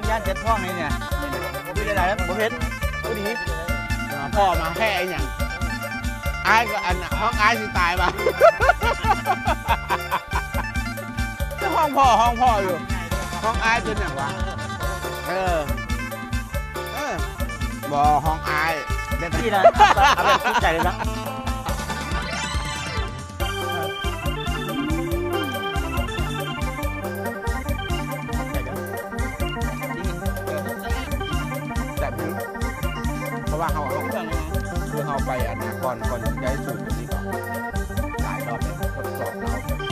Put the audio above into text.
งย่านเจ็ดท้องนี่เนี่ยผมไม่ได้ได้แล้วผมเห็นดูดี พ่อมาแค่ไอ้หยังไอ้ก็อันห้องไอ้สิตายปะ ห้องพ่ออยู่ห้องไอ้เป็นอย่างวะบอห้องไอ้ แบบที่นะเอาแบบคิดใจเลยนะแบบนี้เพราะว่าเขาคือเขาไปอันนะก่อนย้ายสูตรตัวนี้ก่อนหลายรอบเลยทดสอบเรา